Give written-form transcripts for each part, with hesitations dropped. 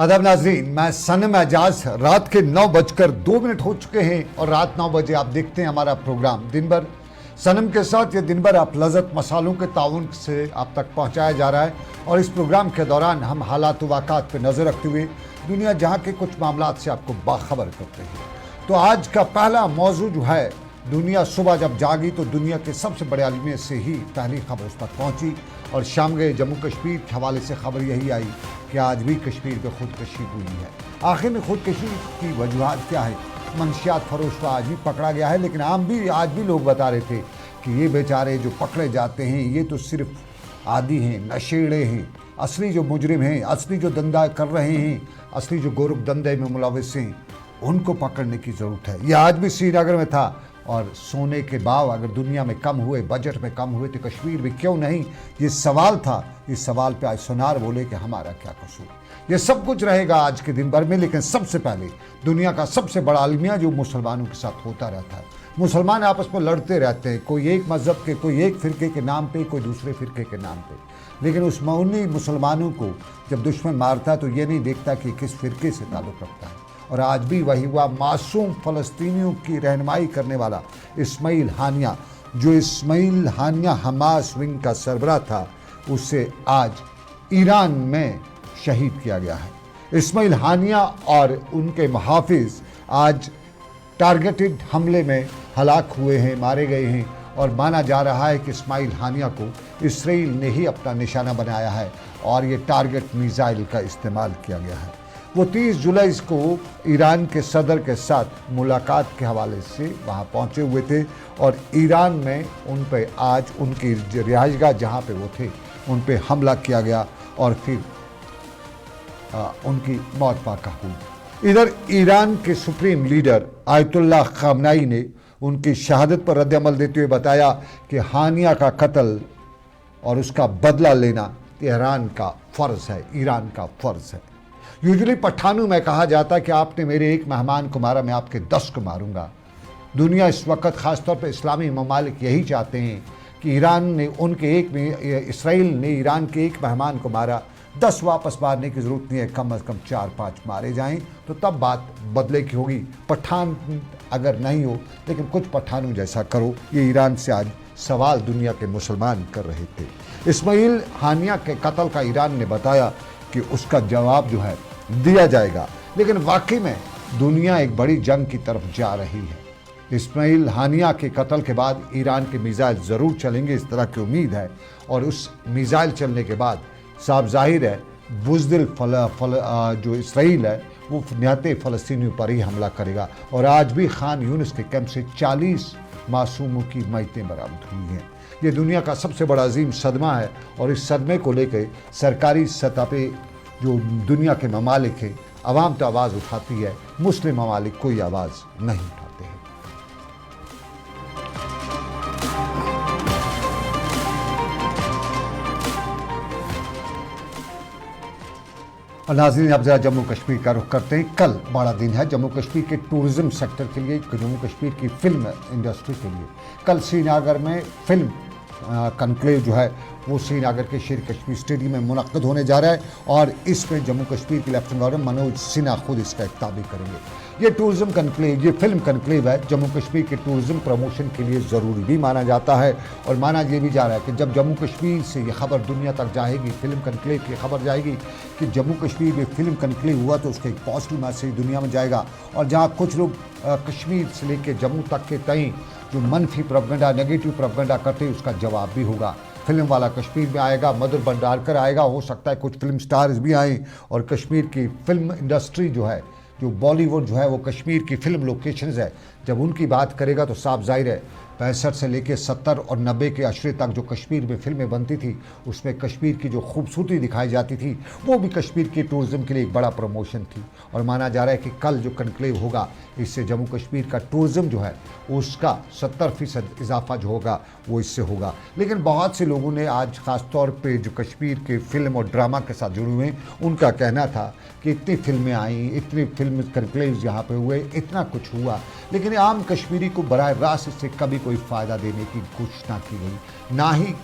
आदाब नाजरीन, मैं सनम एजाज। रात के 9:02 हो चुके हैं और रात 9 बजे आप देखते हैं हमारा प्रोग्राम दिन भर सनम के साथ। ये दिन भर आप लज़्ज़त मसालों के ताउन से आप तक पहुंचाया जा रहा है और इस प्रोग्राम के दौरान हम हालात वाक़ात पे नज़र रखते हुए दुनिया जहां के कुछ मामलात से आपको बाखबर करते हैं। तो आज का पहला मौजू जो है, दुनिया सुबह जब जागी तो दुनिया के सबसे बड़े आलमी से ही पहली खबर उस तक पहुंची और शाम गए जम्मू कश्मीर के हवाले से खबर यही आई कि आज भी कश्मीर में खुदकशी हुई है। आखिर में खुदकशी की वजूहत क्या है? मंशियात फरोश को आज भी पकड़ा गया है, लेकिन आज भी लोग बता रहे थे कि ये बेचारे जो पकड़े जाते हैं ये तो सिर्फ आदी हैं, नशेड़े हैं। असली जो मुजरिम हैं, असली जो धंधा कर रहे हैं, असली जो गोरख धंधे में मुलविस हैं, उनको पकड़ने की ज़रूरत है। ये आज भी श्रीनगर में था। और सोने के भाव अगर दुनिया में कम हुए, बजट में कम हुए, तो कश्मीर में क्यों नहीं? ये सवाल था। इस सवाल पे आज सोनार बोले कि हमारा क्या कसूर। ये सब कुछ रहेगा आज के दिन भर में, लेकिन सबसे पहले दुनिया का सबसे बड़ा अलमिया जो मुसलमानों के साथ होता रहता है। मुसलमान आपस में लड़ते रहते हैं, कोई एक मज़हब के, कोई एक फ़िरके के नाम पे, कोई दूसरे फ़िरके के नाम पे। लेकिन उस मौनी मुसलमानों को जब दुश्मन मारता है तो ये नहीं देखता कि किस फ़िरके से ताल्लुक़ रखता है। और आज भी वही हुआ। मासूम फ़लस्तीनियों की रहनुमाई करने वाला इस्माइल हानिया, जो इस्माइल हानिया हमास विंग का सरबराह था, उसे आज ईरान में शहीद किया गया है। इस्माइल हानिया और उनके मुहाफिज आज टारगेटेड हमले में हलाक हुए हैं, मारे गए हैं। और माना जा रहा है कि इस्माइल हानिया को इसराइल ने ही अपना निशाना बनाया है और ये टारगेट मिसाइल का इस्तेमाल किया गया है। वो 30 जुलाई को ईरान के सदर के साथ मुलाकात के हवाले से वहाँ पहुँचे हुए थे और ईरान में उन पे आज उनकी रिहाइशगाह जहाँ पे वो थे उन पे हमला किया गया और फिर उनकी मौत पाका हुई। इधर ईरान के सुप्रीम लीडर आयतुल्लाह खामनाई ने उनकी शहादत पर रद्द-ए-अमल देते हुए बताया कि हानिया का कत्ल और उसका बदला लेना तेहरान का फ़र्ज़ है, ईरान का फ़र्ज़ है। यूजुअली पठानों में कहा जाता है कि आपने मेरे एक मेहमान को मारा, मैं आपके 10 को मारूंगा। दुनिया इस वक्त ख़ासतौर पर इस्लामी ममालिक यही चाहते हैं कि इसराइल ने ईरान के एक मेहमान को मारा, 10 वापस मारने की ज़रूरत नहीं है, कम अज़ कम 4-5 मारे जाएं तो तब बात बदले की होगी। पठान अगर नहीं हो, लेकिन कुछ पठानों जैसा करो, ये ईरान से आज सवाल दुनिया के मुसलमान कर रहे थे। इस्माइल हानिया के कत्ल का ईरान ने बताया कि उसका जवाब जो है दिया जाएगा, लेकिन वाकई में दुनिया एक बड़ी जंग की तरफ जा रही है। इस्माइल हानिया के कत्ल के बाद ईरान के मिसाइल ज़रूर चलेंगे, इस तरह की उम्मीद है। और उस मिसाइल चलने के बाद साफ जाहिर है बुज़दिल जो इसराइल है वो निहत्ते फ़लस्तीनियों पर ही हमला करेगा। और आज भी खान यूनिस के कैंप से 40 मासूमों की मैतें बरामद हुई हैं। ये दुनिया का सबसे बड़ा अजीम सदमा है और इस सदमे को लेकर सरकारी सतह पे जो दुनिया के ममालिक हैं, अवाम तो आवाज़ उठाती है, मुस्लिम ममालिक कोई आवाज़ नहीं उठाते हैं। और नाज़रीन, अब ज़रा जम्मू कश्मीर का रुख करते हैं। कल बड़ा दिन है जम्मू कश्मीर के टूरिज़्म सेक्टर के लिए, जम्मू कश्मीर की फ़िल्म इंडस्ट्री के लिए। कल श्रीनगर में फ़िल्म कनक्लेव जो है वो श्रीनगर के शेर कश्मीर स्टेडियम में मुनक्कद होने जा रहा है और इसमें जम्मू कश्मीर के लेफ्टिनेंट गवर्नर मनोज सिन्हा खुद इसका इफ्ताह करेंगे। ये टूरिज़्म कनक्लेव, ये फिल्म कनक्लेव है, जम्मू कश्मीर के टूरिज़्म प्रमोशन के लिए ज़रूरी भी माना जाता है। और माना ये भी जा रहा है कि जब जम्मू कश्मीर से ये खबर दुनिया तक जाएगी, फिल्म कनक्लेव की खबर जाएगी कि जम्मू कश्मीर में फिल्म कनक्लेव हुआ, तो उसका एक पॉजिटिव मैसेज दुनिया में जाएगा। और जहाँ कुछ लोग कश्मीर से लेकर जम्मू तक के तय जो मनफी प्रोपेगेंडा, नेगेटिव प्रोपेगेंडा करते हैं, उसका जवाब भी होगा। फिल्म वाला कश्मीर में आएगा, मधुर भंडारकर आएगा, हो सकता है कुछ फिल्म स्टार्स भी आएँ। और कश्मीर की फिल्म इंडस्ट्री जो है, जो बॉलीवुड जो है, वो कश्मीर की फिल्म लोकेशंस है, जब उनकी बात करेगा तो साफ जाहिर है 65 से लेकर 70 और 90 के अशरे तक जो कश्मीर में फिल्में बनती थी, उसमें कश्मीर की जो खूबसूरती दिखाई जाती थी, वो भी कश्मीर की टूरिज़्म के लिए एक बड़ा प्रमोशन थी। और माना जा रहा है कि कल जो कनक्लेव होगा, इससे जम्मू कश्मीर का टूरिज़्म जो है उसका 70% इजाफा जो होगा वो इससे होगा। लेकिन बहुत से लोगों ने आज ख़ास तौर पे जो कश्मीर के फिल्म और ड्रामा के साथ जुड़े हुए हैं, उनका कहना था कि इतनी फिल्में आईं, इतनी फिल्म कनक्लेव यहाँ पे हुए, इतना कुछ हुआ, लेकिन आम कश्मीरी को बराह रास्त इससे कभी कोई फ़ायदा देने की घोषणा की गई, ना ही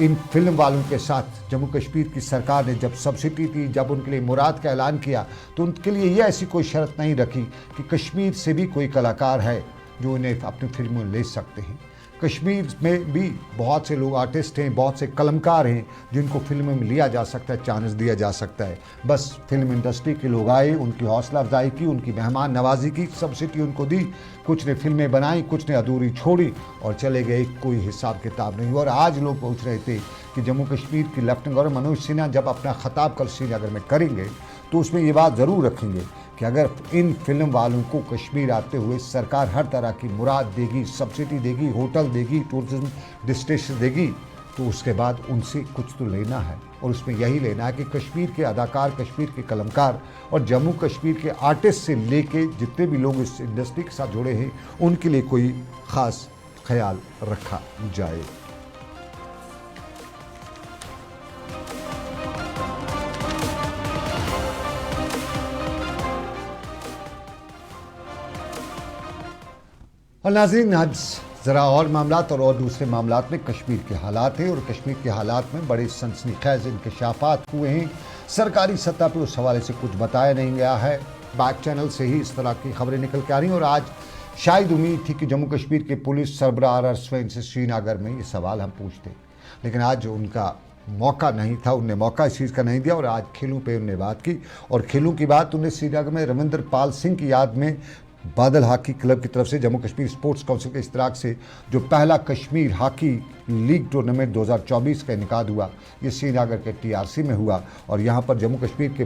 इन फिल्म वालों के साथ जम्मू कश्मीर की सरकार ने जब सब्सिडी दी, जब उनके लिए मुराद का ऐलान किया, तो उनके लिए ये ऐसी कोई शर्त नहीं रखी कि कश्मीर से भी कोई कलाकार है जो इन्हें अपनी फिल्मों में ले सकते हैं। कश्मीर में भी बहुत से लोग आर्टिस्ट हैं, बहुत से कलमकार हैं जिनको फिल्मों में लिया जा सकता है, चांस दिया जा सकता है। बस फिल्म इंडस्ट्री के लोग आए, उनकी हौसला अफजाई की, उनकी मेहमान नवाजी की, सब्सिडी उनको दी, कुछ ने फिल्में बनाई, कुछ ने अधूरी छोड़ी और चले गए, कोई हिसाब किताब नहीं। और आज लोग पूछ रहे थे कि जम्मू कश्मीर की लेफ्टिनेंट गवर्नर मनोज सिन्हा जब अपना खिताब कल श्रीनगर में करेंगे तो उसमें ये बात ज़रूर रखेंगे कि अगर इन फिल्म वालों को कश्मीर आते हुए सरकार हर तरह की मुराद देगी, सब्सिडी देगी, होटल देगी, टूरिज्म डेस्टिनेशन देगी, तो उसके बाद उनसे कुछ तो लेना है। और उसमें यही लेना है कि कश्मीर के अदाकार, कश्मीर के कलमकार और जम्मू कश्मीर के आर्टिस्ट से लेके जितने भी लोग इस इंडस्ट्री के साथ जुड़े हैं उनके लिए कोई ख़ास ख्याल रखा जाए। और नाज़रीन, आज ज़रा और मामलात और दूसरे मामलात में कश्मीर के हालात हैं और कश्मीर के हालात में बड़े सनसनीखेज़ इंकशाफात हुए हैं। सरकारी सतह पर उस हवाले से कुछ बताया नहीं गया है, बैक चैनल से ही इस तरह की खबरें निकल के आ रही हैं। और आज शायद उम्मीद थी कि जम्मू कश्मीर के पुलिस सरबराह आर स्वैन से श्रीनगर में ये सवाल हम पूछते, लेकिन आज उनका मौका नहीं था, उनने मौका इस चीज़ का नहीं दिया। और आज खेलों पे उनने बात की और खेलों की बात उन्हें श्रीनगर में रविंदर पाल सिंह की याद में बादल हॉकी क्लब की तरफ से जम्मू कश्मीर स्पोर्ट्स काउंसिल के इश्तराक से जो पहला कश्मीर हॉकी लीग टूर्नामेंट 2024 का इनेकाद हुआ, ये श्रीनगर के TRC में हुआ। और यहाँ पर जम्मू कश्मीर के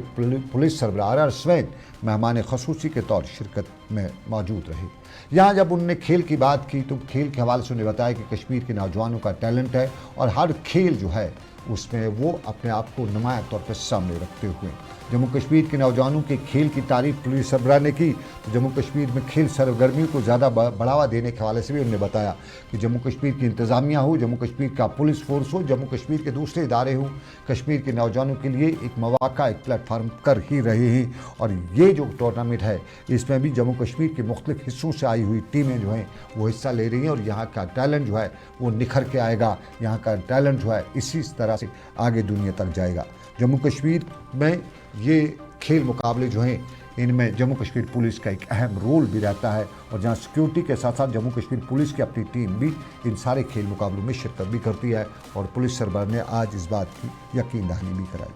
पुलिस सरबराह आर स्वैन मेहमान खसूसी के तौर शिरकत में मौजूद रहे। यहाँ जब उनने खेल की बात की तो खेल के हवाले से उन्हें बताया कि कश्मीर के नौजवानों का टैलेंट है और हर खेल जो है उसमें वो अपने आप को नुमाया तौर पर सामने रखते हुए जम्मू कश्मीर के नौजवानों के खेल की तारीफ पुलिस सरबराह ने की। तो जम्मू कश्मीर में खेल सरगर्मियों को ज़्यादा बढ़ावा देने के हवाले से भी उन्होंने बताया कि जम्मू कश्मीर की इंतज़ामिया हो, जम्मू कश्मीर का पुलिस फोर्स हो, जम्मू कश्मीर के दूसरे इदारे हों, कश्मीर के नौजवानों के लिए एक मौका, एक प्लेटफार्म कर ही रहे हैं। और ये जो टूर्नामेंट है इसमें भी जम्मू कश्मीर के मुख्तलिफ हिस्सों से आई हुई टीमें जो हैं वो हिस्सा ले रही हैं और यहाँ का टैलेंट जो है वो निखर के आएगा, यहाँ का टैलेंट जो है इसी तरह से आगे दुनिया तक जाएगा। जम्मू कश्मीर में ये खेल मुकाबले जो हैं इनमें जम्मू कश्मीर पुलिस का एक अहम रोल भी रहता है और जहां सिक्योरिटी के साथ साथ जम्मू कश्मीर पुलिस की अपनी टीम भी इन सारे खेल मुकाबलों में शिरकत भी करती है। और पुलिस सरबराह ने आज इस बात की यकीन दहानी भी कराई।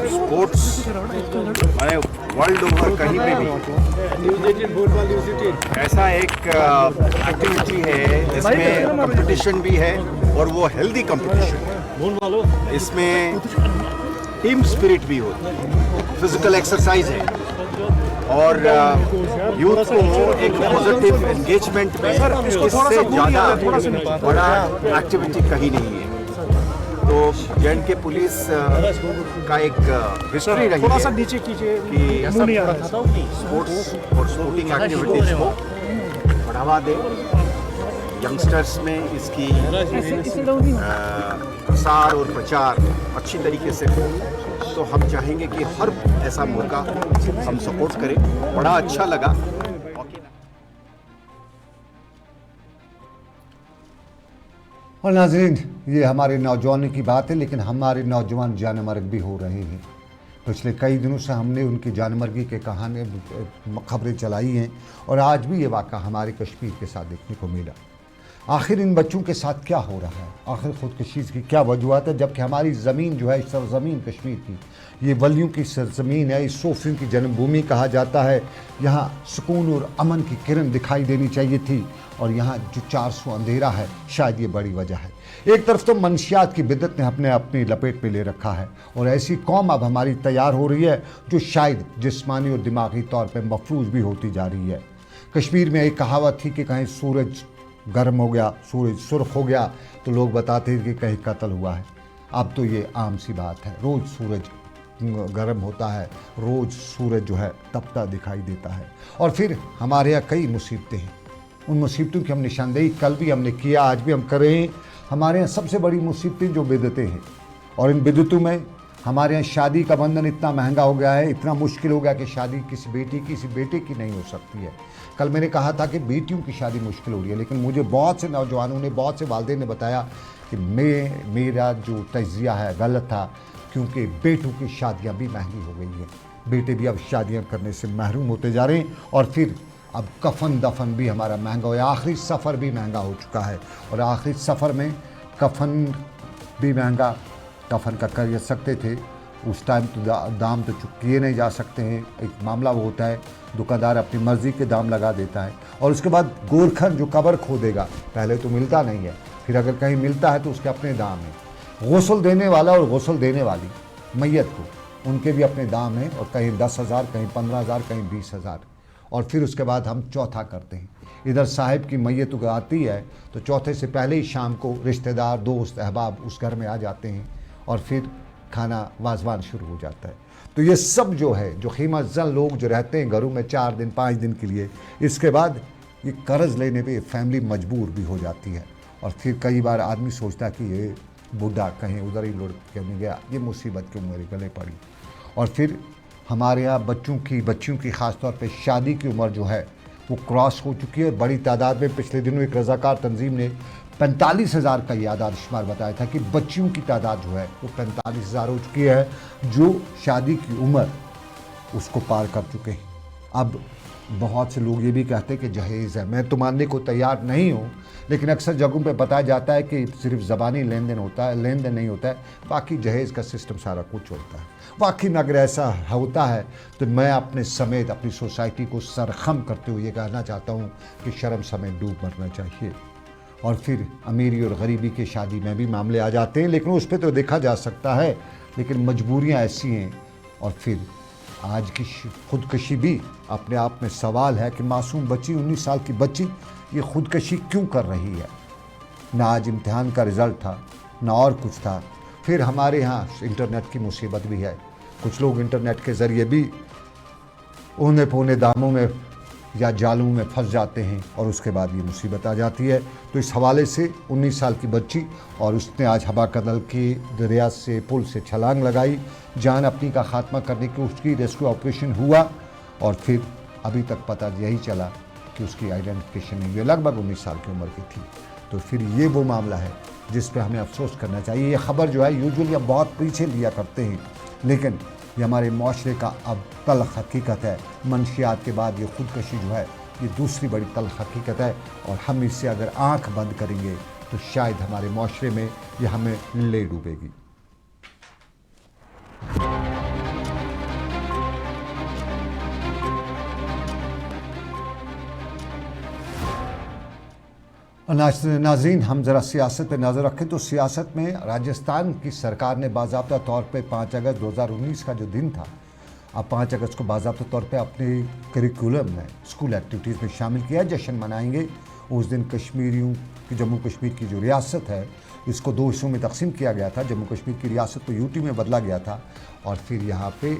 स्पोर्ट्स माने वर्ल्ड ओवर कहीं पे भी ऐसा एक एक्टिविटी है जिसमें कंपटीशन भी है और वो हेल्दी कंपटीशन है। इसमें टीम स्पिरिट भी होती है, फिजिकल एक्सरसाइज है और यूथ को एक पॉजिटिव एंगेजमेंट में इससे ज़्यादा बड़ा एक्टिविटी कहीं नहीं है। तो J&K पुलिस का एक हिस्ट्री रही है कि स्पोर्ट्स और स्पोर्टिंग एक्टिविटीज को बढ़ावा दे, यंगस्टर्स में इसकी प्रसार और प्रचार अच्छी तरीके से हो। तो हम चाहेंगे कि हर ऐसा मौका हम सपोर्ट करें। बड़ा अच्छा लगा। और नाज़रीन, ये हमारे नौजवानों की बात है, लेकिन हमारे नौजवान जानमर्ग भी हो रहे हैं। पिछले कई दिनों से हमने उनकी जानमर्गी के कहानी खबरें चलाई हैं और आज भी ये वाक़ा हमारे कश्मीर के साथ देखने को मिला। आखिर इन बच्चों के साथ क्या हो रहा है, आखिर ख़ुदकुशी की क्या वजूहत है, जबकि हमारी ज़मीन जो है सरज़मीन कश्मीर की, ये वलियों की सरज़मीन है, इस सूफियों की जन्मभूमि कहा जाता है। यहाँ सुकून और अमन की किरण दिखाई देनी चाहिए थी और यहाँ जो 400 अंधेरा है, शायद ये बड़ी वजह है। एक तरफ तो मनशियात की बिदत ने अपनी लपेट में ले रखा है और ऐसी कौम अब हमारी तैयार हो रही है जो शायद जिस्मानी और दिमागी तौर पर मफलूज भी होती जा रही है। कश्मीर में एक कहावत थी कि कहीं सूरज गर्म हो गया, सूरज सुर्ख हो गया तो लोग बताते थे कि कहीं कत्ल हुआ है। अब तो ये आम सी बात है, रोज़ सूरज गर्म होता है, रोज़ सूरज जो है तपता दिखाई देता है। और फिर हमारे यहाँ कई मुसीबतें हैं, उन मुसीबतों की हम निशानदेही कल भी हमने किया, आज भी हम कर रहे हैं। हमारे यहाँ सबसे बड़ी मुसीबतें जो बिदतें हैं और इन बिदतों में हमारे यहाँ शादी का बंधन इतना महंगा हो गया है, इतना मुश्किल हो गया कि शादी किसी बेटे की नहीं हो सकती है। कल मैंने कहा था कि बेटियों की शादी मुश्किल हो रही है, लेकिन मुझे बहुत से नौजवानों ने, बहुत से वालिदैन ने बताया कि मेरा जो तजिया है गलत था, क्योंकि बेटों की शादियाँ भी महंगी हो गई हैं। बेटे भी अब शादियाँ करने से महरूम होते जा रहे हैं, और फिर अब कफन दफन भी हमारा महंगा हो, आखिरी सफ़र भी महंगा हो चुका है। और आखिरी सफ़र में कफन भी महंगा, कफन का कर सकते थे उस टाइम तो दाम तो किए नहीं जा सकते हैं। एक मामला वो होता है, दुकानदार अपनी मर्ज़ी के दाम लगा देता है, और उसके बाद गोरखन जो कब्र खोदेगा, पहले तो मिलता नहीं है, फिर अगर कहीं मिलता है तो उसके अपने दाम हैं। गौसल देने वाला और गौसल देने वाली मैयत को, उनके भी अपने दाम हैं, और कहीं 10,000, कहीं 15,000, कहीं 20,000। और फिर उसके बाद हम चौथा करते हैं। इधर साहिब की मैयत आती है तो चौथे से पहले ही शाम को रिश्तेदार, दोस्त, अहबाब उस घर में आ जाते हैं, और फिर खाना वाजवान शुरू हो जाता है। तो ये सब जो है, जो ख़ीमतज़न लोग जो रहते हैं घरों में 4 दिन 5 दिन के लिए, इसके बाद ये कर्ज़ लेने पे फैमिली मजबूर भी हो जाती है। और फिर कई बार आदमी सोचता है कि ये बूढ़ा कहीं उधर ही लुढ़क के नहीं गया, ये मुसीबत क्यों मेरे गले पड़ी। और फिर हमारे यहाँ बच्चियों की ख़ास तौर पे शादी की उम्र जो है वो क्रॉस हो चुकी है। बड़ी तादाद में पिछले दिनों एक रज़ाकार तंजीम ने 45,000 का ये आदाद शुमार बताया था कि बच्चियों की तादाद जो है वो 45,000 हो चुकी है, जो शादी की उम्र उसको पार कर चुके हैं। अब बहुत से लोग ये भी कहते हैं कि जहेज़ है, मैं तो मानने को तैयार नहीं हूँ, लेकिन अक्सर जगहों पे बताया जाता है कि सिर्फ ज़बानी लेन देन होता है, लेन देन नहीं होता है, बाकी जहेज़ का सिस्टम सारा कुछ होता है। वाकई में अगर ऐसा होता है तो मैं अपने समेत अपनी सोसाइटी को सरखम करते हुए ये कहना चाहता हूँ कि शर्म समेत डूब मरना चाहिए। और फिर अमीरी और गरीबी की शादी में भी मामले आ जाते हैं, लेकिन उस पर तो देखा जा सकता है, लेकिन मजबूरियाँ ऐसी हैं। और फिर आज की खुदकशी भी अपने आप में सवाल है कि मासूम बच्ची, 19 साल की बच्ची ये खुदकशी क्यों कर रही है। ना आज इम्तिहान का रिज़ल्ट था, ना और कुछ था। फिर हमारे यहाँ इंटरनेट की मुसीबत भी है, कुछ लोग इंटरनेट के ज़रिए भी औने पौने दामों में या जालों में फंस जाते हैं, और उसके बाद ये मुसीबत आ जाती है। तो इस हवाले से 19 साल की बच्ची, और उसने आज हवा कदल की दरिया से पुल से छलांग लगाई, जान अपनी का खात्मा करने की उसकी रेस्क्यू ऑपरेशन हुआ, और फिर अभी तक पता यही चला कि उसकी आइडेंटिफिकेशन नहीं हुई, लगभग 19 साल की उम्र की थी। तो फिर ये वो मामला है जिस पे हमें अफसोस करना चाहिए। ये ख़बर जो है यूजुअली हम बहुत पीछे लिया करते हैं, लेकिन ये हमारे माशरे का अब तल्ख़ हकीकत है। मनशियात के बाद ये खुदकशी जो है ये दूसरी बड़ी तल्ख़ हकीकत है, और हम इससे अगर आँख बंद करेंगे तो शायद हमारे माशरे में ये हमें ले डूबेगी। नाज़रीन, हम ज़रा सियासत पर नज़र रखें तो सियासत में राजस्थान की सरकार ने बाज़ाब्ता तौर पे 5 अगस्त 2019 का जो दिन था, अब 5 अगस्त को बाज़ाब्ता तौर पे अपने करिकुलम में स्कूल एक्टिविटीज़ में शामिल किया। जश्न मनाएंगे। उस दिन कश्मीरियों की, जम्मू कश्मीर की जो रियासत है, इसको 2 हिस्सों में तकसीम किया गया था। जम्मू कश्मीर की रियासत को यूटी में बदला गया था, और फिर यहाँ पे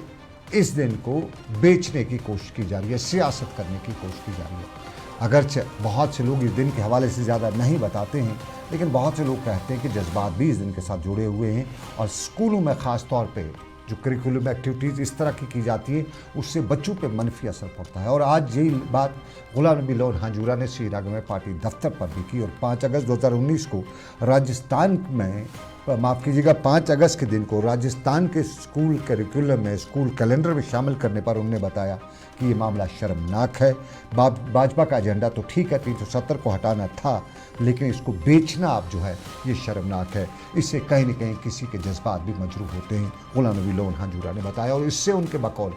इस दिन को बेचने की कोशिश की जा रही है, सियासत करने की कोशिश की जा रही है। अगरचे बहुत से लोग इस दिन के हवाले से ज़्यादा नहीं बताते हैं, लेकिन बहुत से लोग कहते हैं कि जज्बात भी इस दिन के साथ जुड़े हुए हैं, और स्कूलों में ख़ास तौर पे जो करिकुलम एक्टिविटीज़ इस तरह की जाती है, उससे बच्चों पे मनफी असर पड़ता है। और आज यही बात गुलाम नबी लोन हाजूरा ने श्रीनगर में पार्टी दफ्तर पर भी की, और 5 अगस्त 2019 को राजस्थान में, माफ़ कीजिएगा, 5 अगस्त के दिन को राजस्थान के स्कूल करिकुलम में, स्कूल कैलेंडर में शामिल करने पर उन्होंने बताया कि ये मामला शर्मनाक है। भाजपा का एजेंडा तो ठीक है, 370 को हटाना था, लेकिन इसको बेचना अब जो है ये शर्मनाक है। इससे कहीं न कहीं किसी के जज्बात भी मजरूह होते हैं, गुलाम नबी लोन हाजूरा ने बताया, और इससे उनके बकौल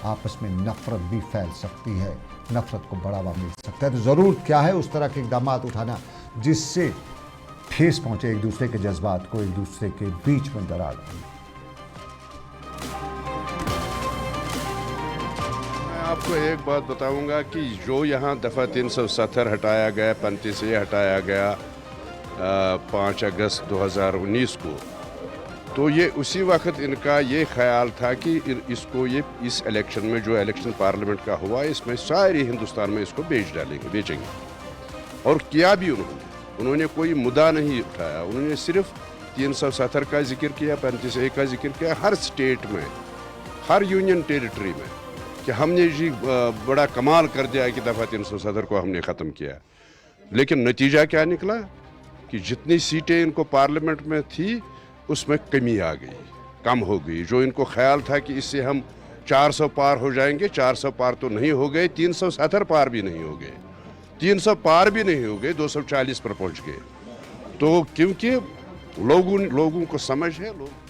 आपस में नफ़रत भी फैल सकती है, नफ़रत को बढ़ावा मिल सकता है। तो ज़रूर क्या है उस तरह के इक़दाम उठाना जिससे ठेस पहुँचे एक दूसरे के जज्बात को, एक दूसरे के बीच में दरार आए। आपको एक बात बताऊंगा कि जो यहाँ दफ़ा 370 हटाया गया, 35 ये हटाया गया 5 अगस्त 2019 को, तो ये उसी वक्त इनका ये ख्याल था कि इसको ये इस इलेक्शन में, जो इलेक्शन पार्लियामेंट का हुआ, इसमें सारे हिंदुस्तान में इसको बेचेंगे। और किया भी उन्होंने कोई मुद्दा नहीं उठाया, उन्होंने सिर्फ 370 का जिक्र किया, 35A का जिक्र किया। हर स्टेट में, हर यूनियन टेरिटरी में कि हमने जी बड़ा कमाल कर दिया कि दफ़ा 370 को हमने ख़त्म किया। लेकिन नतीजा क्या निकला कि जितनी सीटें इनको पार्लियामेंट में थी उसमें कमी आ गई, कम हो गई। जो इनको ख्याल था कि इससे हम 400 पार हो जाएंगे, 400 पार तो नहीं हो गए, 370 पार भी नहीं हो गए, 300 पार भी नहीं हो गए, 240 पर पहुंच गए। तो क्योंकि लोगों को समझ है, लोग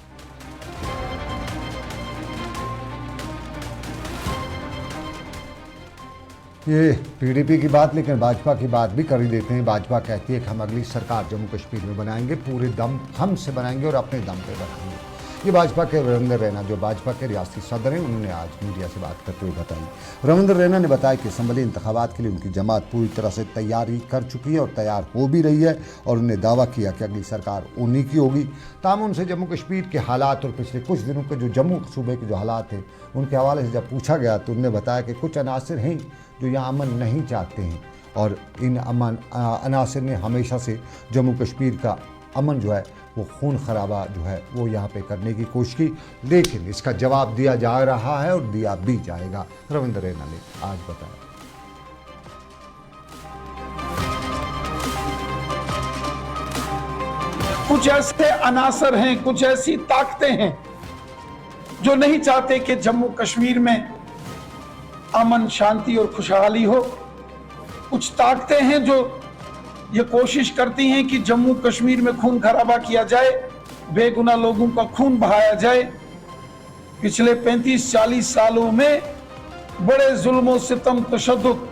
ये पीडीपी की बात, लेकिन भाजपा की बात भी कर ही देते हैं। भाजपा कहती है कि हम अगली सरकार जम्मू कश्मीर में बनाएंगे, पूरे दम हम से बनाएंगे और अपने दम पे बनाएंगे। ये भाजपा के रविंदर रैना, जो भाजपा के रियासती सदर हैं, उन्होंने आज मीडिया से बात करते हुए बताई। रविंदर रैना ने बताया कि असम्बली इंतखाबात के लिए उनकी जमात पूरी तरह से तैयारी कर चुकी है और तैयार हो भी रही है, और उन्होंने दावा किया कि अगली सरकार उन्हीं की होगी। ताहम उनसे जम्मू कश्मीर के हालात और पिछले कुछ दिनों के जो जम्मू सूबे के जो हालात हैं उनके हवाले से जब पूछा गया तो उन्होंने बताया कि कुछ अनासर हैं जो यहाँ अमन नहीं चाहते हैं, और इन अनासर ने हमेशा से जम्मू कश्मीर का अमन जो है वो खून खराबा जो है वो यहाँ पे करने की कोशिश की, लेकिन इसका जवाब दिया जा रहा है और दिया भी जाएगा, रविंदर रैना ने आज बताया। कुछ ऐसे अनासर हैं, कुछ ऐसी ताकतें हैं जो नहीं चाहते कि जम्मू कश्मीर में अमन, शांति और खुशहाली हो। कुछ ताकतें हैं जो ये कोशिश करती हैं कि जम्मू कश्मीर में खून खराबा किया जाए, बेगुनाह लोगों का खून बहाया जाए। पिछले 35-40 सालों में बड़े जुल्म सितम तशद्दुद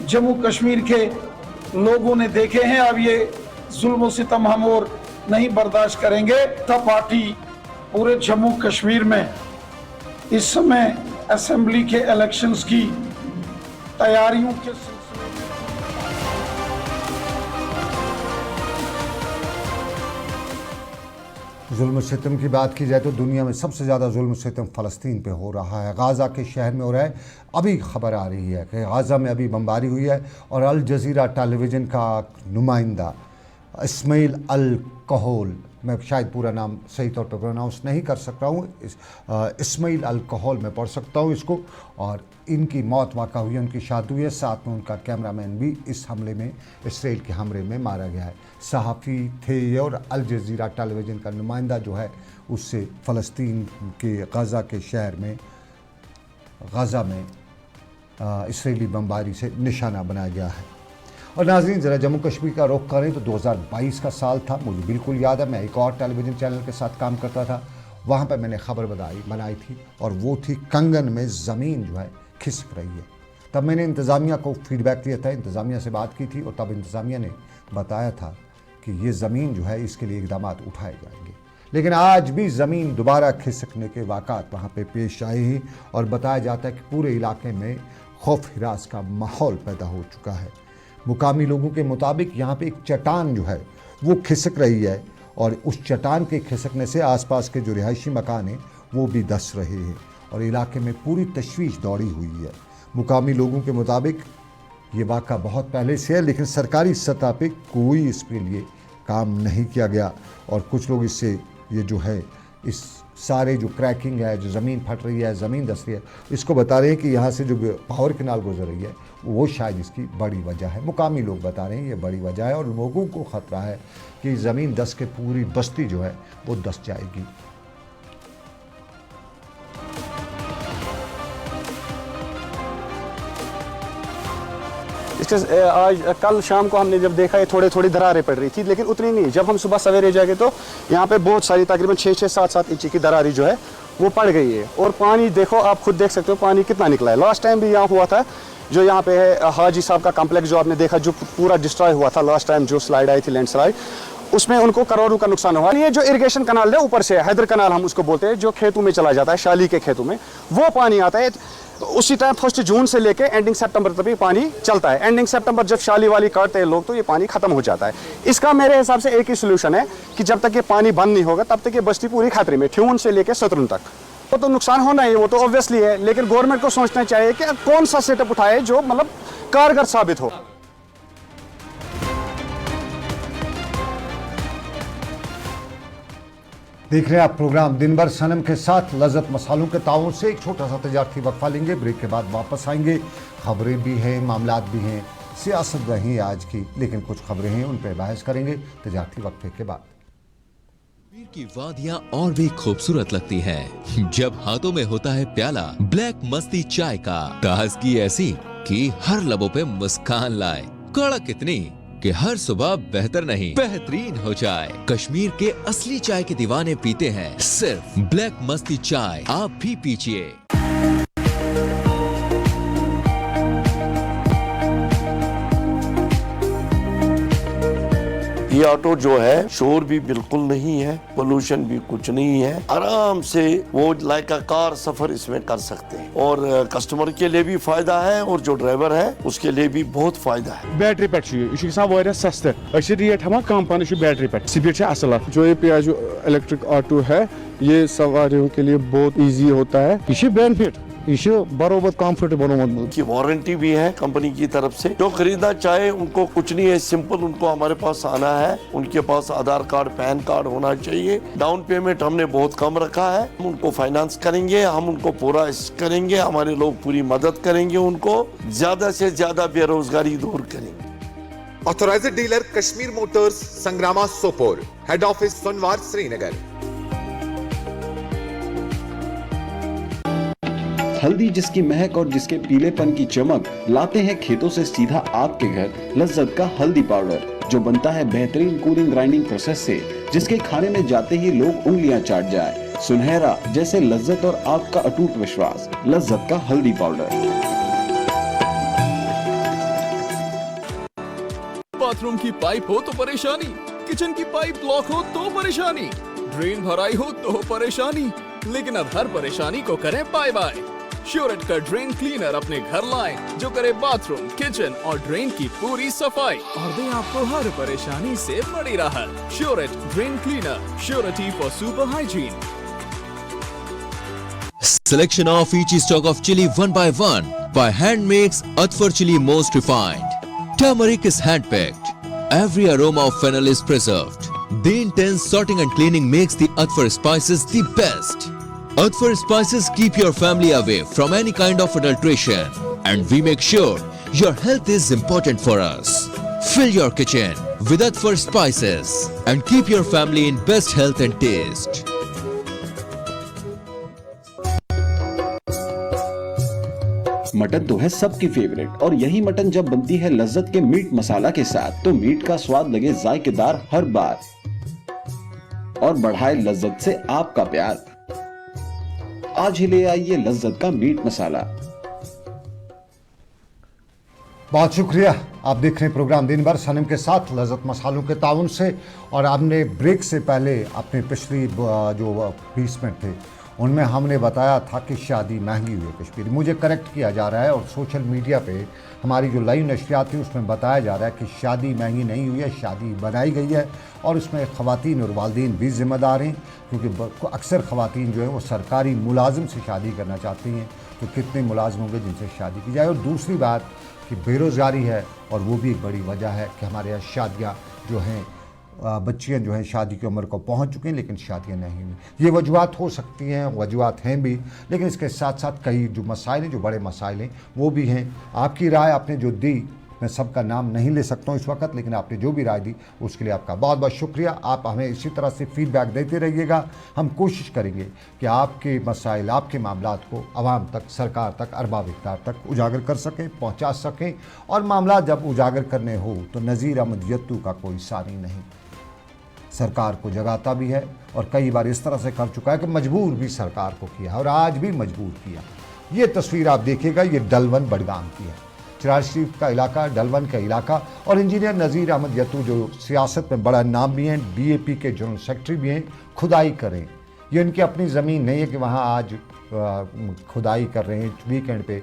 जम्मू कश्मीर के लोगों ने देखे हैं। अब ये जुल्म सितम हम और नहीं बर्दाश्त करेंगे। तब पार्टी पूरे जम्मू कश्मीर में इस समय असेंबली के इलेक्शंस की तैयारियों के जुल्म सितम की बात की जाए तो दुनिया में सबसे ज़्यादा जुल्म सितम फ़लस्तीन पे हो रहा है, गाज़ा के शहर में हो रहा है। अभी खबर आ रही है कि गाज़ा में अभी बमबारी हुई है और अल जज़ीरा टेलीविज़न का नुमाइंदा इस्माइल अल कहोल, मैं शायद पूरा नाम सही तौर पर प्रोनाउंस नहीं कर सकता हूँ, इस्माइल अल कहोल मैं पढ़ सकता हूँ इसको, और इनकी मौत वाक़ा हुई है, उनकी शादी हुई है, साथ में उनका कैमरामैन भी इस हमले में, इसराइल के हमले में मारा गया है। सहाफ़ी थे ये, और अल जज़ीरा टेलीविज़न का नुमाइंदा जो है उससे फ़लस्तीन के गाज़ा के शहर में, गाज़ा में इसराइली बमबारी से निशाना बनाया गया है। और नाज़रीन, ज़रा जम्मू कश्मीर का रुख करें तो 2022 का साल था, मुझे बिल्कुल याद है। मैं एक और टेलीविज़न चैनल के साथ काम करता था, वहाँ पर मैंने खबर बनाई थी, और वो थी कंगन में ज़मीन जो है खिसक रही है। तब मैंने इंतज़ामिया को फीडबैक दिया था, इंतज़ामिया से बात की थी, और तब इंतज़ामिया ने बताया था कि ये ज़मीन जो है इसके लिए इक़दाम उठाए जाएंगे। लेकिन आज भी ज़मीन दोबारा खिसकने के वाक़ात वहाँ पे पेश आए हैं, और बताया जाता है कि पूरे इलाके में खौफ हिरास का माहौल पैदा हो चुका है। मुकामी लोगों के मुताबिक यहाँ पे एक चट्टान जो है वो खिसक रही है, और उस चट्टान के खिसकने से आसपास के जो रिहायशी मकान हैं वो भी धंस रहे हैं, और इलाके में पूरी तशवीश दौड़ी हुई है। मुकामी लोगों के मुताबिक ये वाक़ा बहुत पहले से है, लेकिन सरकारी सतह पे कोई इसके लिए काम नहीं किया गया, और कुछ लोग इससे ये जो है इस सारे जो क्रैकिंग है, जो ज़मीन फट रही है, ज़मीन धंस रही है, इसको बता रहे हैं कि यहाँ से जो पावर कैनाल गुजर रही है वो शायद इसकी बड़ी वजह है। मुकामी लोग बता रहे हैं ये बड़ी वजह है, और लोगों को ख़तरा है कि ज़मीन धंस के पूरी बस्ती जो है वो धंस जाएगी। इसके आज कल शाम को हमने जब देखा, ये थोड़ी थोड़ी दरारें पड़ रही थी, लेकिन उतनी नहीं। जब हम सुबह सवेरे जाके तो यहाँ पे बहुत सारी तकरीबन 6-6, 7-7 इंच की दरारी जो है वो पड़ गई है। और पानी देखो, आप खुद देख सकते हो पानी कितना निकला है। लास्ट टाइम भी यहाँ हुआ था, जो यहाँ पे है हाजी साहब का कॉम्प्लेक्स, जो आपने देखा जो पूरा डिस्ट्रॉय हुआ था लास्ट टाइम, जो स्लाइड आई थी, लैंडस्लाइड, उसमें उनको करोड़ों का नुकसान हुआ। ये जो इरिगेशन कनाल है ऊपर से, हैदर कनाल हम उसको बोलते हैं, जो खेतों में चला जाता है, शाली के खेतों में, वो पानी आता है। तो उसी टाइम 1 जून से लेके एंडिंग सितंबर तक भी पानी चलता है। एंडिंग सितंबर जब शाली वाली काटते हैं लोग तो ये पानी खत्म हो जाता है। इसका मेरे हिसाब से एक ही सोल्यूशन है कि जब तक ये पानी बंद नहीं होगा तब तक ये बस्ती पूरी खतरे में, ठ्यून से लेके सतरुन तक। वो तो नुकसान होना ही, वो तो ऑब्वियसली है, लेकिन गवर्नमेंट को सोचना चाहिए कि कौन सा सेटअप उठाए जो मतलब कारगर साबित हो। देख रहे हैं आप प्रोग्राम दिन भर सनम के साथ लज्जत मसालों के ताउन से। एक छोटा सा तजारती वक्फा लेंगे, ब्रेक के बाद वापस आएंगे। खबरें भी हैं, मामलात भी हैं, सियासत वही है आज की, लेकिन कुछ खबरें हैं उन पर बहस करेंगे तजारती वक्फे के बाद। कश्मीर की वादियां और भी खूबसूरत लगती हैं जब हाथों में होता है प्याला ब्लैक मस्ती चाय का। ताजगी ऐसी कि हर लबों पे मुस्कान लाए, कड़क इतनी कि हर सुबह बेहतर नहीं बेहतरीन हो जाए। कश्मीर के असली चाय के दीवाने पीते हैं सिर्फ ब्लैक मस्ती चाय, आप भी पीजिए। ये ऑटो जो है शोर भी बिल्कुल नहीं है, पोल्यूशन भी कुछ नहीं है, आराम से वो लाइक अ कार सफर इसमें कर सकते हैं और कस्टमर के लिए भी फायदा है और जो ड्राइवर है उसके लिए भी बहुत फायदा है। बैटरी पे सस्ते रेट हम कम पान बैटरी पे स्पीड असल। जो ये पियाजो इलेक्ट्रिक ऑटो है ये सवारियों के लिए बहुत ईजी होता है, ये बेनिफिट ये बरोबर कंफर्टेबल की वारंटी भी है कंपनी की तरफ से। जो खरीदना चाहे उनको कुछ नहीं है, सिंपल उनको हमारे पास आना है, उनके पास आधार कार्ड पैन कार्ड होना चाहिए। डाउन पेमेंट हमने बहुत कम रखा है, हम उनको फाइनेंस करेंगे, हम उनको पूरा करेंगे, हमारे लोग पूरी मदद करेंगे, उनको ज्यादा से ज्यादा बेरोजगारी दूर करेंगे। Authorised dealer Kashmir motors, Sangrama Sopore, head office Sonwar Srinagar. हल्दी जिसकी महक और जिसके पीलेपन की चमक लाते हैं खेतों से सीधा आपके घर। लज्जत का हल्दी पाउडर जो बनता है बेहतरीन कूलिंग ग्राइंडिंग प्रोसेस से, जिसके खाने में जाते ही लोग उंगलियां चाट जाए। सुनहरा जैसे लज्जत और आपका अटूट विश्वास, लज्जत का हल्दी पाउडर। बाथरूम की पाइप हो तो परेशानी, किचन की पाइप ब्लॉक हो तो परेशानी, ड्रेन भराई हो तो परेशानी, लेकिन अब हर परेशानी को करें बाय बाय। श्योरेट का ड्रेन क्लीनर अपने घर लाएं जो करे बाथरूम, किचन और ड्रेन की पूरी सफाई और दे आपको हर परेशानी से बड़ी राहत। श्योरेट drain cleaner, surety for super hygiene. Selection of each stock of chili one by hand makes Atfar chili most refined. Turmeric is hand picked. Every aroma of fennel is preserved. The intense sorting and cleaning makes the Atfar spices the best. Atfar spices keep your family away from any kind of adulteration, and we make sure your health is important for us. Fill your kitchen with Atfar spices and keep your family in best health and taste. Mutton तो है सबकी favourite और यही mutton जब बनती है लज्जत के मीट मसाला के साथ तो मीट का स्वाद लगे जायकेदार हर बार और बढ़ाए लज्जत से आपका प्यार। आज ही ले आइए लज्जत का मीट मसाला। बहुत शुक्रिया। आप देख रहे हैं प्रोग्राम दिन भर सनम के साथ लज्जत मसालों के ताउन से। और आपने ब्रेक से पहले अपने पिछली जो 20 मिनट थे उनमें हमने बताया था कि शादी महंगी हुई है कश्मीर। मुझे करेक्ट किया जा रहा है और सोशल मीडिया पे हमारी जो लाइव नशरियात थी उसमें बताया जा रहा है कि शादी महंगी नहीं हुई है, शादी बनाई गई है और उसमें ख़वातीन और वालिदैन भी ज़िम्मेदार हैं, क्योंकि अक्सर ख़वातीन जो है वो सरकारी मुलाजिम से शादी करना चाहती हैं। तो कितने मुलाजिम होंगे जिनसे शादी की जाए। और दूसरी बात कि बेरोज़गारी है और वो भी एक बड़ी वजह है कि हमारे यहाँ शादियाँ जो हैं बच्चियाँ जो हैं शादी की उम्र को पहुंच चुकी हैं लेकिन शादियाँ नहीं हुई। ये वजूहत हो सकती हैं, वजूहत हैं भी, लेकिन इसके साथ साथ कई जो मसाइल हैं, जो बड़े मसाइल हैं वो भी हैं। आपकी राय आपने जो दी, मैं सबका नाम नहीं ले सकता हूँ इस वक्त, लेकिन आपने जो भी राय दी उसके लिए आपका बहुत बहुत शुक्रिया। आप हमें इसी तरह से फीडबैक देते रहिएगा। हम कोशिश करेंगे कि आपके मसाइल, आपके मामलात को आवाम तक, सरकार तक, अरबाब इख्तियार तक उजागर कर सकें, पहुँचा सकें। और मामला जब उजागर करने हो तो नज़ीर अहमद यत्तू का कोई सानी नहीं, सरकार को जगाता भी है और कई बार इस तरह से कर चुका है कि मजबूर भी सरकार को किया और आज भी मजबूर किया। ये तस्वीर आप देखिएगा, ये डलवन बडगाम की है, चिराग शरीफ का इलाका, डलवन का इलाका। और इंजीनियर नज़ीर अहमद यत्तू जो सियासत में बड़ा नाम भी हैं, DAP के जनरल सेक्रेटरी भी हैं, खुदाई करें। ये उनकी अपनी ज़मीन नहीं है कि वहाँ आज खुदाई कर रहे हैं वीकेंड पे,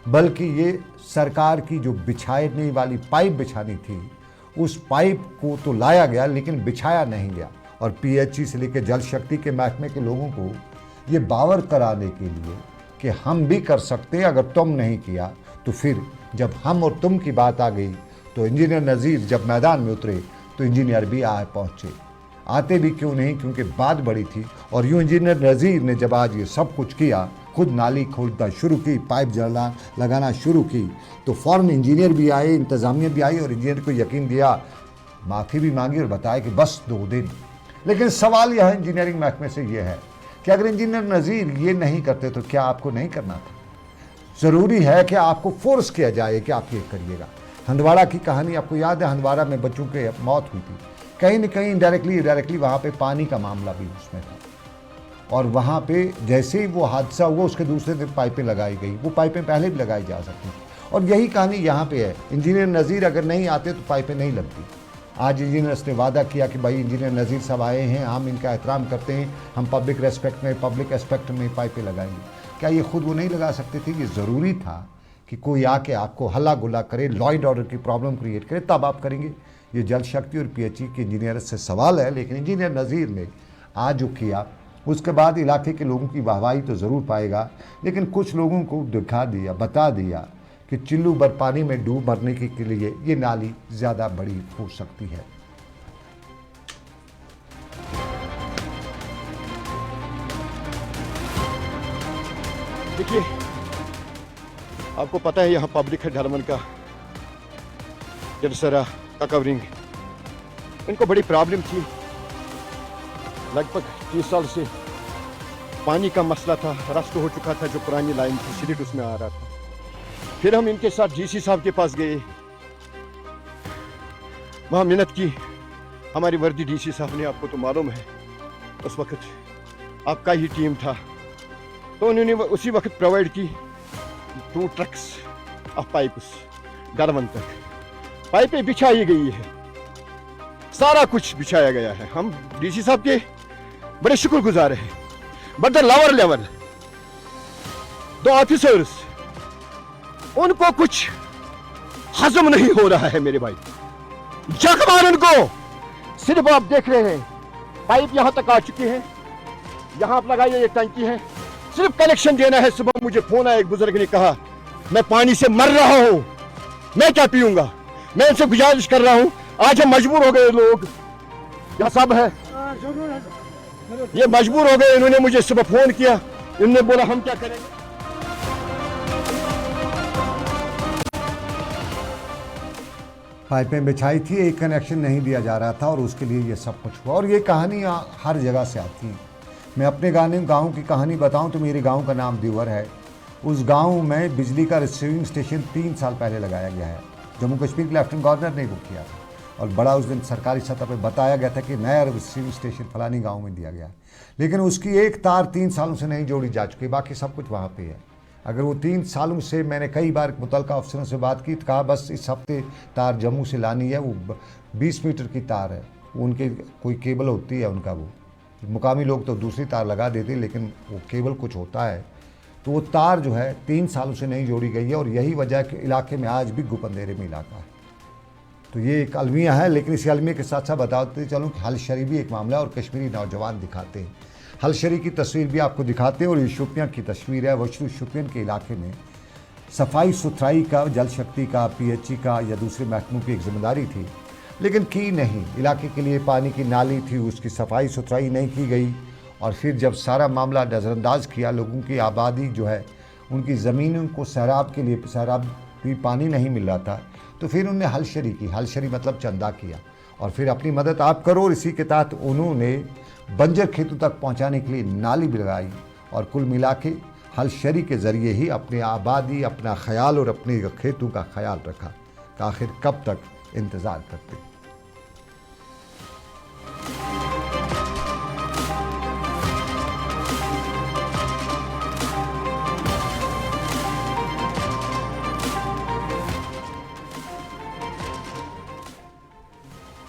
बल्कि ये सरकार की जो बिछाने वाली पाइप बिछानी थी उस पाइप को तो लाया गया लेकिन बिछाया नहीं गया। और PHE से लेकर जल शक्ति के महकमे के लोगों को ये बावर कराने के लिए कि हम भी कर सकते हैं, अगर तुम नहीं किया तो फिर जब हम और तुम की बात आ गई तो इंजीनियर नज़ीर जब मैदान में उतरे तो इंजीनियर भी आए पहुँचे। आते भी क्यों नहीं, क्योंकि बात बड़ी थी। और यूँ इंजीनियर नज़ीर ने जब आज ये सब कुछ किया, खुद नाली खोदना शुरू की, पाइप जला लगाना शुरू की, तो फ़ौरन इंजीनियर भी आए, इंतज़ामिया भी आई और इंजीनियर को यकीन दिया, माफ़ी भी मांगी और बताया कि बस 2 दिन। लेकिन सवाल यह इंजीनियरिंग महकमे से ये है कि अगर इंजीनियर नज़ीर ये नहीं करते तो क्या आपको नहीं करना था? ज़रूरी है कि आपको फोर्स किया जाए कि आप ये करिएगा। हंदवाड़ा की कहानी आपको याद है, हंदवाड़ा में बच्चों की मौत हुई थी, कहीं न कहीं डायरेक्टली वहाँ पे पानी का मामला भी उसमें था। और वहाँ पे जैसे ही वो हादसा हुआ उसके दूसरे दिन पाइपें लगाई गई, वो पाइपें पहले भी लगाई जा सकती थी। और यही कहानी यहाँ पे है, इंजीनियर नज़ीर अगर नहीं आते तो पाइपें नहीं लगती। आज इंजीनियर्स ने वादा किया कि भाई इंजीनियर नज़ीर साहब आए हैं, हम इनका एहतराम करते हैं, हम पब्लिक एस्पेक्ट में पाइपें लगाएंगे। क्या ये खुद वो नहीं लगा सकते थे? ये ज़रूरी था कि कोई आके आपको हल्ला गुल्ला करे, लॉ एंड ऑर्डर की प्रॉब्लम क्रिएट करे, तब आप करेंगे। ये जल शक्ति और पीएचई के इंजीनियर से सवाल है। लेकिन इंजीनियर नज़ीर ने आज जो किया उसके बाद इलाके के लोगों की वाहवाही तो ज़रूर पाएगा, लेकिन कुछ लोगों को दिखा दिया, बता दिया कि चिल्लू भर पानी में डूब मरने के लिए ये नाली ज़्यादा बड़ी हो सकती है। देखिए, आपको पता है यहाँ पब्लिक है ढलमन का, जलसरा का कवरिंग, इनको बड़ी प्रॉब्लम थी। लगभग 30 साल से पानी का मसला था, रस्ट हो चुका था, जो पुरानी लाइन थी सीरीट उसमें आ रहा था। फिर हम इनके साथ डीसी साहब के पास गए, वहाँ मेहनत की। हमारी वर्दी डीसी साहब ने, आपको तो मालूम है उस वक्त आपका ही टीम था, तो उन्होंने उसी वक्त प्रोवाइड की 2 ट्रक्स ऑफ पाइप्स डलमन तक। पाइपें बिछाई गई है, सारा कुछ बिछाया गया है। हम डीसी साहब के बड़े शुक्रगुजार हैं। But the lower level, the officers, उनको कुछ हजम नहीं हो रहा है मेरे भाई। जख्मान उनको, सिर्फ आप देख रहे हैं पाइप यहां तक आ चुकी है, यहां आप लगाइए, एक टंकी है, सिर्फ कनेक्शन देना है। सुबह मुझे फोन आया, एक बुजुर्ग ने कहा मैं पानी से मर रहा हूं, मैं क्या पीऊंगा। मैं उनसे गुजारिश कर रहा हूं, आज हम मजबूर हो गए लोग, क्या सब है, ये मजबूर हो गए। इन्होंने मुझे सुबह फोन किया, इन्होंने बोला हम क्या करेंगे। पाइपें बिछाई थी, एक कनेक्शन नहीं दिया जा रहा था और उसके लिए ये सब कुछ हुआ। और ये कहानी हर जगह से आती है। मैं अपने गांव की कहानी बताऊं तो मेरे गांव का नाम दिवर है। उस गांव में बिजली का रिसीविंग स्टेशन 3 साल पहले लगाया गया है। जम्मू कश्मीर के लेफ्टिनेंट गवर्नर ने वो किया था और बड़ा उस दिन सरकारी सतह पर बताया गया था कि नया रिसीविंग स्टेशन फलानी गाँव में दिया गया है। लेकिन उसकी एक तार 3 सालों से नहीं जोड़ी जा चुकी, बाकी सब कुछ वहाँ पर है। अगर वो 3 सालों से, मैंने कई बार मुतल्लिका अफसरों से बात की, तो कहा बस इस हफ्ते तार जम्मू से लानी है। वो 20 मीटर की तार है, उनके कोई केबल होती है उनका, वो मुकामी लोग तो दूसरी तार लगा देते, लेकिन वो केबल कुछ होता है। तो वो तार जो है 3 सालों से नहीं जोड़ी गई है और यही वजह है कि इलाके में आज भी गुप अंधेरे में इलाका है। तो ये एक अलमिया है। लेकिन इस अलमिया के साथ साथ बताते चलूँ कि हलशरी भी एक मामला है और कश्मीरी नौजवान दिखाते हैं। हलशरी की तस्वीर भी आपको दिखाते हैं और ये शोपियां की तस्वीर है। वशरू शोपियां के इलाके में सफाई सुथराई का, जल शक्ति का, पीएचई का या दूसरे महकमों की एक जिम्मेदारी थी, लेकिन की नहीं। इलाके के लिए पानी की नाली थी, उसकी सफाई सुथराई नहीं की गई। और फिर जब सारा मामला नज़रअंदाज किया, लोगों की आबादी जो है, उनकी ज़मीनों को सैराब के लिए सैराब भी पानी नहीं मिल रहा था, तो फिर उन्होंने हलशरी की। हलशरी मतलब चंदा किया और फिर अपनी मदद आप करो। और इसी के तहत उन्होंने बंजर खेतों तक पहुंचाने के लिए नाली भी लगाई और कुल मिला के हलशरी के ज़रिए ही अपनी आबादी, अपना ख्याल और अपने खेतों का ख्याल रखा। कि आखिर कब तक इंतज़ार करते।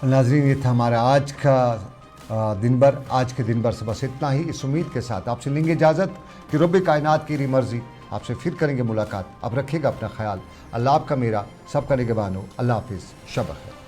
नाज़रीन, ये था हमारा आज का दिन भर। आज के दिन भर से बस इतना ही। इस उम्मीद के साथ आपसे लेंगे इजाज़त कि रब्बे कायनात की मर्ज़ी, आपसे फिर करेंगे मुलाकात। अब रखिएगा अपना ख्याल। अल्लाह आपका, मेरा सबका निगहबान हो। अल्लाह हाफिज़, शब खैर।